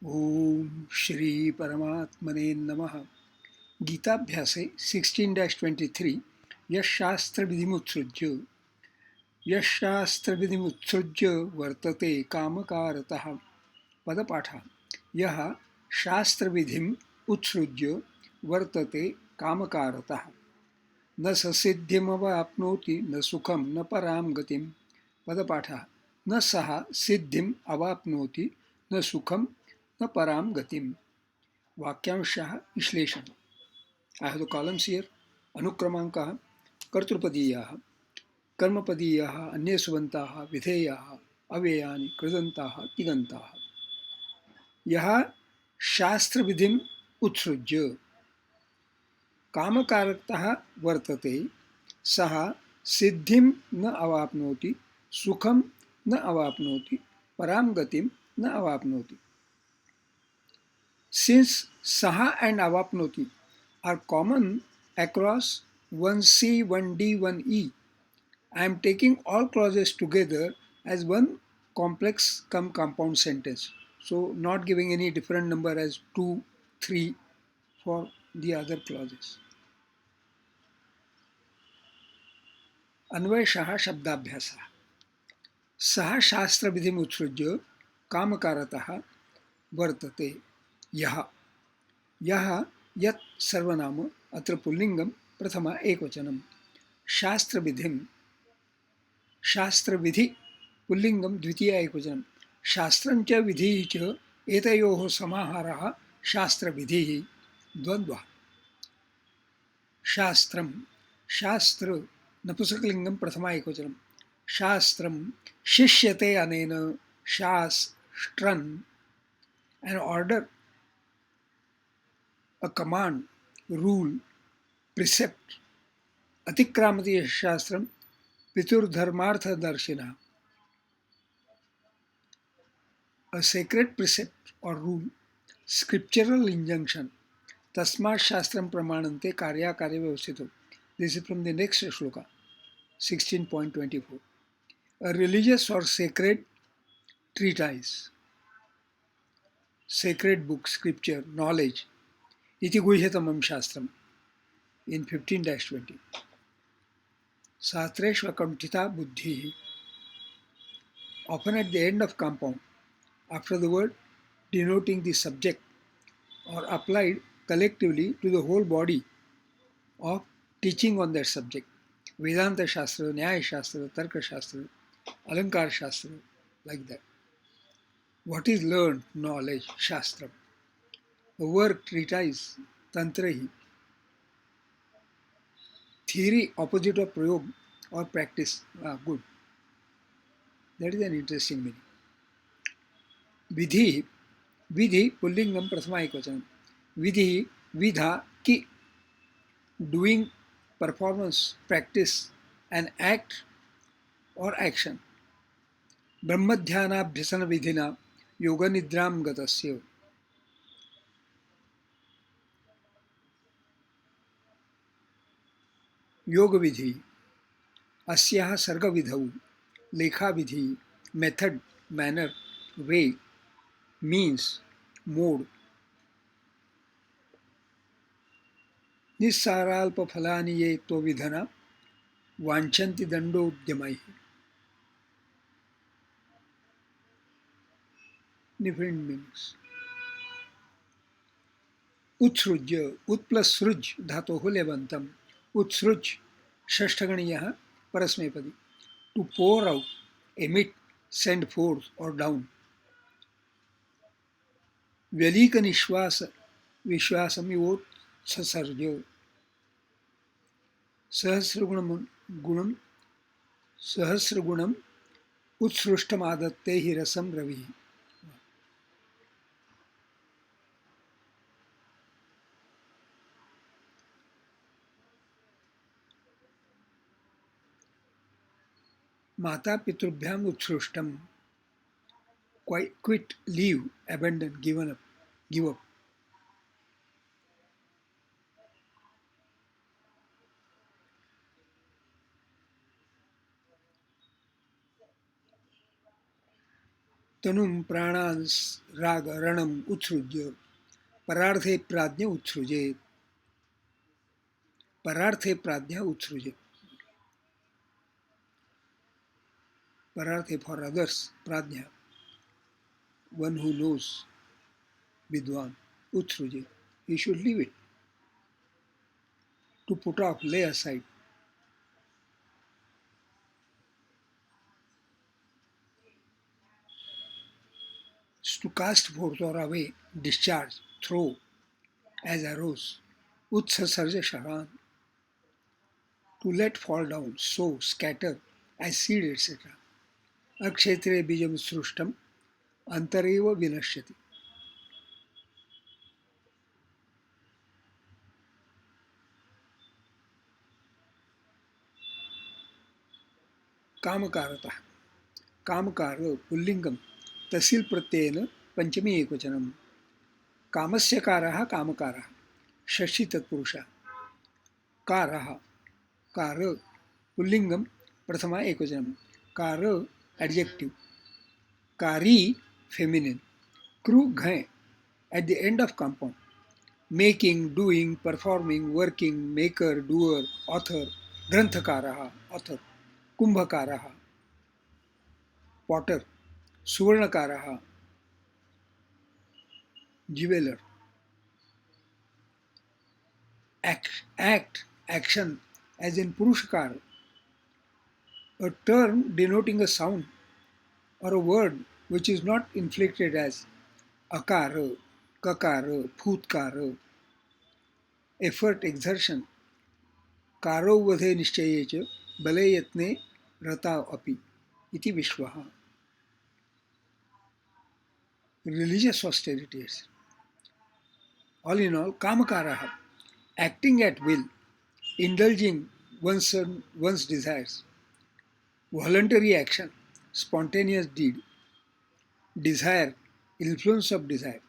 ओम श्री परमात्मने नमः। गीताभ्यासे 16-23 यशास्त्रविधिमुत्सृज्य वर्तते कामकारतः। पदपाठ। यः शास्त्रविधिम् उत्सृज्य वर्तते कामकारतः न स सिद्धिमवाप्नोति न सुखं न परां गतिं। पदपाठ। न सः सिद्धिम् अवाप्नोति न सुखं न परां गतिम्। वाक्यांशः विश्लेषण। I have the columns here. अनुक्रमाङ्कः कर्तृपदीयाः कर्मपदीयाः अन्ये सुबन्ताः विधेयाः अव्ययानि कृदन्ताः तिङन्ताः। यः शास्त्रविधिम् उत्सृज्य कामकारकतः वर्तते सः सिद्धिं न अवाप्नोति सुखं न अवाप्नोति परां गतिं न अवाप्नोति. Since Saha and Avapnoti are common across 1C, 1D, 1E, I am taking all clauses together as one complex come compound sentence. So not giving any different number as 2, 3 for the other clauses. अन्वयशः शब्दाभ्यासः. सः शास्त्रविधिमुत्सृज्य कामकारतः वर्तते यः. यः यत् सर्वनाम अत्र पुल्लिंगम प्रथम एकवचनम. शास्त्रविधिं शास्त्रविधि पुल्लिंगम द्वितीय एकवचनम. शास्त्रञ्च विधिः च एतयोः समाहारः शास्त्रविधिः द्वन्द्वः. शास्त्रं शास्त्र नपुंसकलिंगम प्रथम एकवचनम. शास्त्रं शिष्यते अनेन शास्त्रन्. An order, a command, rule, precept. अतिक्रामति शास्त्रम पितुर्धर्मार्थदर्शिनः. A sacred precept or rule, scriptural injunction. Tasmat shastram pramanante karya vyavasthito. This is from the next shloka, 16.24. A religious or sacred treatise, sacred book, scripture, knowledge. Iti guhyatamam shastram in 15-20. Satreshvakantita buddhi. Often at the end of compound, after the word denoting the subject or applied collectively to the whole body of teaching on that subject. Vedanta Shastra, Nyaya Shastra, Tarka Shastra, Alankar Shastra, like that. What is learned? Knowledge, Shastra. The work, treatise, Tantrahi. Theory, opposite of Prayog or practice. Good. That is an interesting meaning. Vidhi, Vidhi, Pullingam Prathama Ekvachanam. Vidhi, Vidha, Ki. Doing, performance, practice, an act or action. ब्रह्मध्यानाभ्यसन विधिना योगनिद्रां गतस्य. योग विधि अस्याः सर्गविधौ लेखाविधि method manner way means mode. निस्साराल्पफलानि ये त्वविधना वाञ्छन्ति दण्डोद्यमैः. Different meanings. उत्सृज्य उत् प्लस सृज धातोः लेबन्तम्. उत्सृज षष्ठगणीयः परस्मैपदी. To pour out, emit, send forth or down. व्यलीक निश्वास विश्वासमिवोत्सर्ज्य. सहस्रगुणम् उत्सृष्टमादत्ते हि रसं रविः. माता पितृभ्याम उत्सृष्टम. Quit, leave, abandon, given up, give up. तनुं प्राणांस राग रणम उत्सृज्य परार्थे प्राज्ञ उत्सृजेत. परार्थे प्राज्ञा उत्सृजेत. Pararthe for others, prajna, one who knows, vidwan, utsruje. He should leave it, to put off, lay aside. To cast forth or away, discharge, throw, as arrows. Utsasarja sharan, to let fall down, sow, scatter, as seed, etc. Akshetre bijam srushtam, antareva vinashyati. कामकारतः कामकार पुल्लिंगम तहसील प्रत्ययन पंचमी एकवचनम. कामस्य कारः कामकारः षष्ठी तत्पुरुषः. कारः कार पुल्लिंगम प्रथमा एकवचनम. कार एडजेक्टिव. कारी फेमिनिन. क्रू घय at the end of compound. Making, doing, performing, working, maker, doer, author. ग्रंथकारः author. कुंभकारः potter. सुवर्णकारः jeweler. Act, action, as in Purushakar, a term denoting a sound or a word which is not inflected as akara, kakara, phutkara. Effort, exertion. कारो वधे निश्चये च बले यत्ने रता अपि इति विश्वः. Religious austerities. All in all, kamakaraha, acting at will, indulging one's desires. Voluntary action, spontaneous deed. Desire, influence of desire.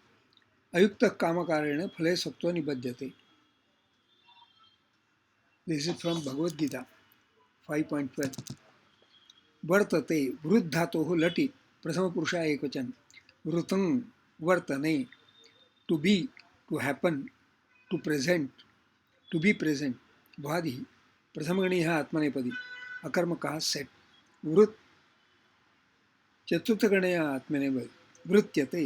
Ayukta kamakarena phale sapto nibadhyate. This is from Bhagavad Gita 5.12. वर्तते वृद्ध धातोः लटि प्रथम पुरुषा एकवचन. वृतं वर्तने, to be, to happen, to present, to be present. भ्वादिः प्रथमगणीयः आत्मनेपदी अकर्मकः सेट. वृत् चतुर्थगणीयः आत्मनेपदी वृत्यते.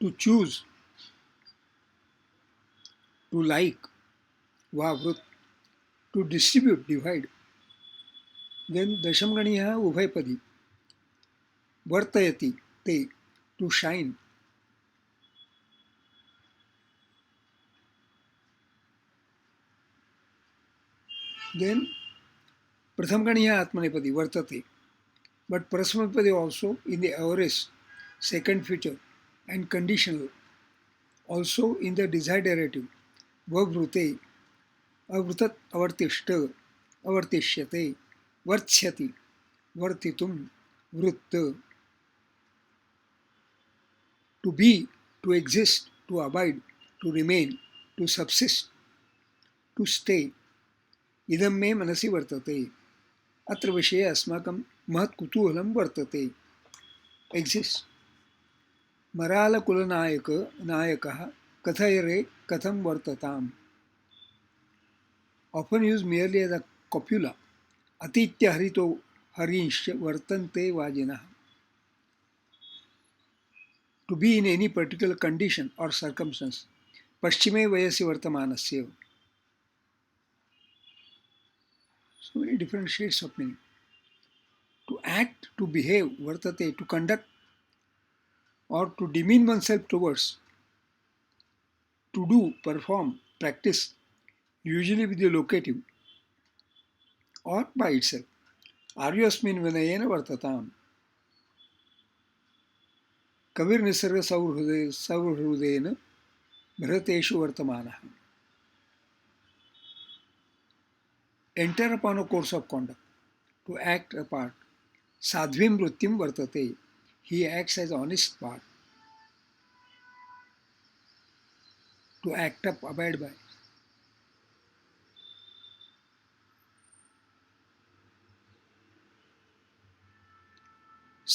टू चूज, टू लाइक, वा वृत्. To distribute, divide. देन दशमगणीयः उभयपदी वर्तयति ते, टू शाइन. Then Pratham-gણીय Atmanepadi Vartate. But Parasmapadi also in the aorist, second future, and conditional. Also in the desiderative. Vavrute, avrutat avartishta, avartishyate, vartsyati, vartitum, vrutta. To be, to exist, to abide, to remain, to subsist, to stay. इदं मे मनसि वर्तते. अत्र विषये अस्माकं महत् कुतूहलं वर्तते. Exist. मरालकुलनायक नायकः कथय रे कथं वर्तताम्. Often used merely as a copula. अतीत्य हरितो हरींश्च वर्तन्ते वाजिनः. To be in any particular condition or circumstance. पश्चिमे वयसि वर्तमानस्य. So many different shades of meaning. To act, to behave, vartate, to conduct, or to demean oneself towards. To do, perform, practice, usually with the locative, or by itself. Aryasmin vinayena vartatam. Kavir nisarga saurhrudena bharateshu vartamana. Enter upon a course of conduct, to act a part. Sadhvim vrittim vartate. He acts as honest part. To act up, abide by.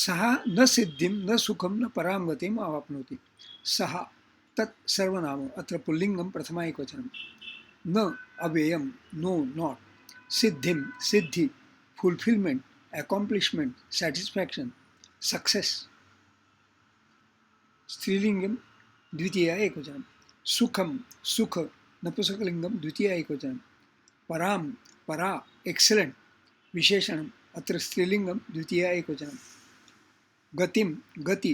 सः न सिद्धिं न सुखं न परां गतिम् अवाप्नोति. सः तत् सर्वनाम अत्र पुल्लिङ्गं प्रथमा एकवचनं. न अव्ययं नो नॉट. सिद्धिं सिद्धि fulfillment, accomplishment, satisfaction, success. स्त्रीलिंगम द्वितीया एकवचनम. सुखम सुख नपुंसकलिंगम द्वितीया एकवचनम. पराम परा एक्सलेंट विशेषणम अत्र स्त्रीलिंगम द्वितीया एकवचनम. गतिम गति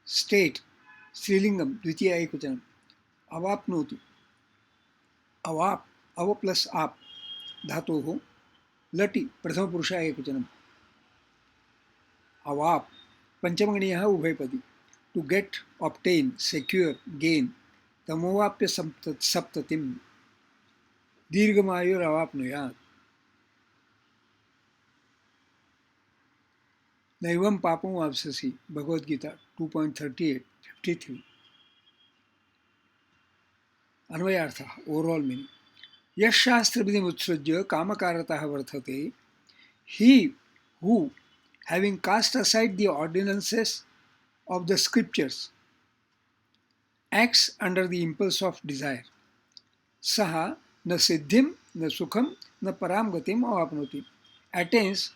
स्टेट स्त्रीलिंगम द्वितीया एकवचनम. अवाप्नोति अवाप अव प्लस आप धातोः लटि प्रथम पुरुषाय एकवचनम. अवाप पंचमगणीयः उभयपदी. To get obtain secure gain. तमोवाप्य सप्ततिम दीर्घमायुरवाप्नुयात्. नैवं पापं वाप्स्यसि भगवद गीता 2.38-53. अन्वयार्थः ओवरऑल मीनिंग. यः शास्त्रविधिमुत्सृज्य कामकारतः वर्तते, he who, having cast aside the ordinances of the scriptures, acts under the impulse of desire, saha na siddhim na sukham na param gatim avapnoti, attains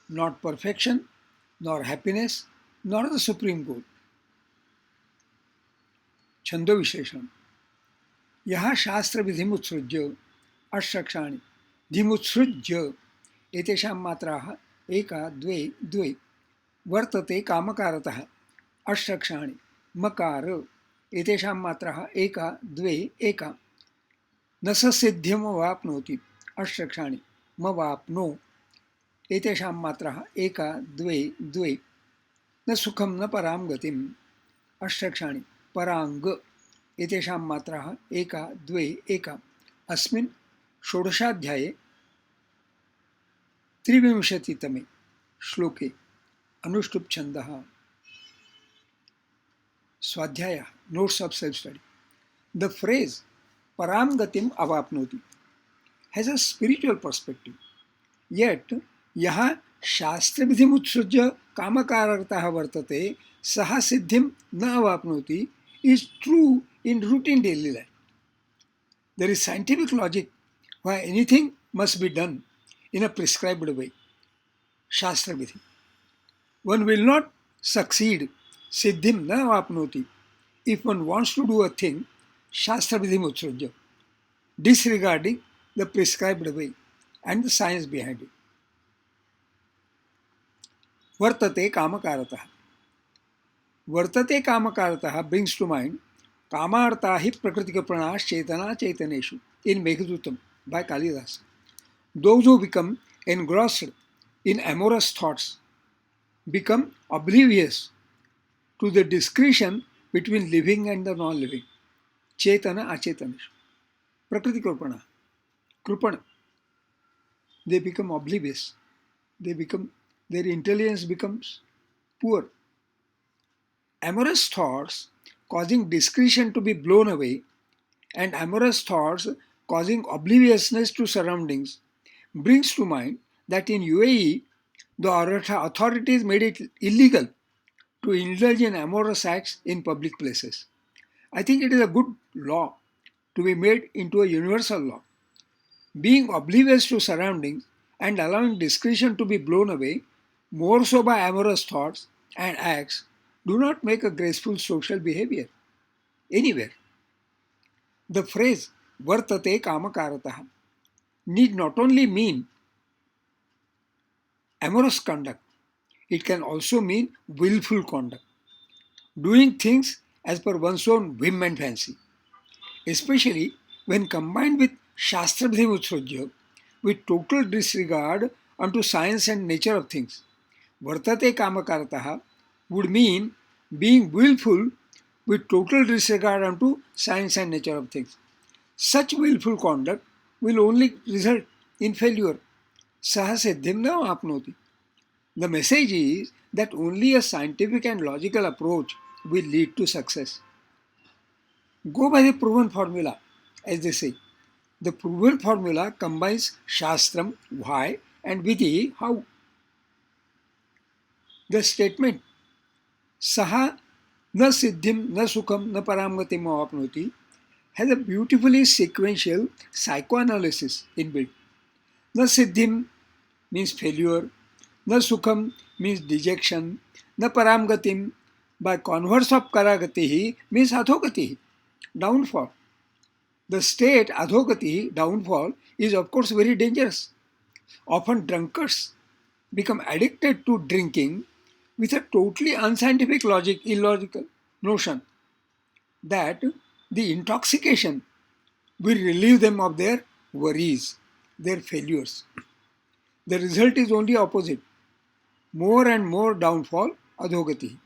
not perfection nor happiness nor the supreme goal. छंदो विशेषण. यः शास्त्रविधिमुत्सृज्य अष्टक्षाणि धिमुत्सृज्य एतेषां मात्राः एका द्वे द्वे. वर्तते कामकारतः अष्टक्षाणि मकार एतेषां मात्राः एका द्वे एका. न स सिद्धिम् अवाप्नोति अष्टक्षाणि मवाप्नो एतेषां मात्राः एका द्वे द्वे. न सुखं न परां गतिम् अष्टक्षाणि परांग एतेषां मात्राः एका द्वे एका. अस्मिन् षोडशाध्याये 23तमे श्लोके अनुष्टुप् छन्दः. स्वाध्यायः notes of self study. The phrase परां गतिम् अवाप्नोति has a spiritual perspective. Yet यः शास्त्रविधिमुत्सृज्य कामकारतः वर्तते सः सिद्धिं न अवाप्नोति is true in routine daily life. There is scientific logic why anything must be done in a prescribed way. Shastra Vidhi. One will not succeed siddhim na avapnoti if one wants to do a thing Shastra Vidhi Mutsrujya, disregarding the prescribed way and the science behind it. Vartate Kamakarataha. Vartate Kamakarataha brings to mind Kamartha hi Prakritika Pranash Chetana Chaitaneshu in Meghadutam by Kalidas. Those who become engrossed in amorous thoughts become oblivious to the discretion between living and the non-living. Chetana Achetaneshu. Prakriti Krupana. Krupana. They become oblivious. Their intelligence becomes poor. Amorous thoughts causing discretion to be blown away and amorous thoughts causing obliviousness to surroundings brings to mind that in UAE, the authorities made it illegal to indulge in amorous acts in public places. I think it is a good law to be made into a universal law. Being oblivious to surroundings and allowing discretion to be blown away, more so by amorous thoughts and acts, do not make a graceful social behavior anywhere. The phrase vartate kamakarataha need not only mean amorous conduct, it can also mean willful conduct, doing things as per one's own whim and fancy, especially when combined with Shastrabdhi Mutsrujya, with total disregard unto science and nature of things. Vartate Kamakarataha would mean being willful with total disregard unto science and nature of things. Such willful conduct will only result in failure. Sahasiddhim na apnoti. The message is that only a scientific and logical approach will lead to success. Go by the proven formula, as they say. The proven formula combines Shastram, why, and Vidhi, how. The statement Saha na siddhim na sukham na paramgatim aapnoti has a beautifully sequential psychoanalysis inbuilt. Na siddhim means failure, na sukham means dejection, na paramgatim by converse of karagatihi means adhogatihi, downfall. The state adhogati, downfall, is of course very dangerous. Often drunkards become addicted to drinking with a totally unscientific logic, illogical notion that the intoxication will relieve them of their worries, their failures. The result is only opposite. More and more downfall, adhogati.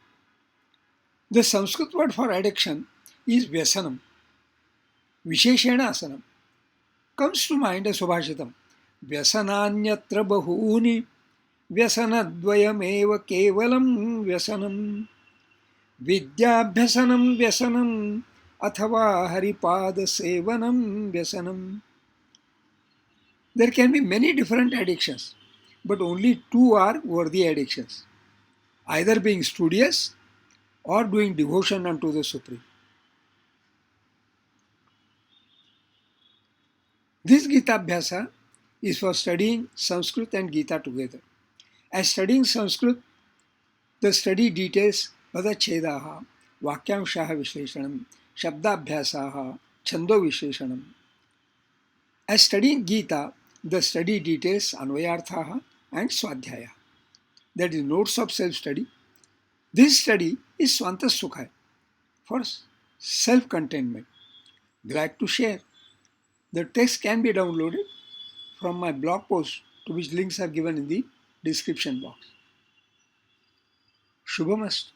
The Sanskrit word for addiction is vyasanam, visheshena asanam. Comes to mind a subhashitam. Vyasananyatra bahuni व्यसनद्वयमेव केवलं व्यसनं विद्याभ्यसनं व्यसनम् अथवा हरिपादसेवनं व्यसनम्. There can be many different addictions, but only two are worthy addictions, either being studious or doing devotion unto the Supreme. This Gita Abhyasa is for studying Sanskrit and Gita together. As studying Sanskrit, the study details Padachhedaha, Vakyamshaha Vishleshanam, Shabdabhyasaha, Chando Vishleshanam. As studying Gita, the study details Anvayarthaha and Swadhyaya, that is notes of self-study. This study is Swanta Sukhaya, for self-containment. Glad to share. The text can be downloaded from my blog post, to which links are given in the description box. Shubhamast.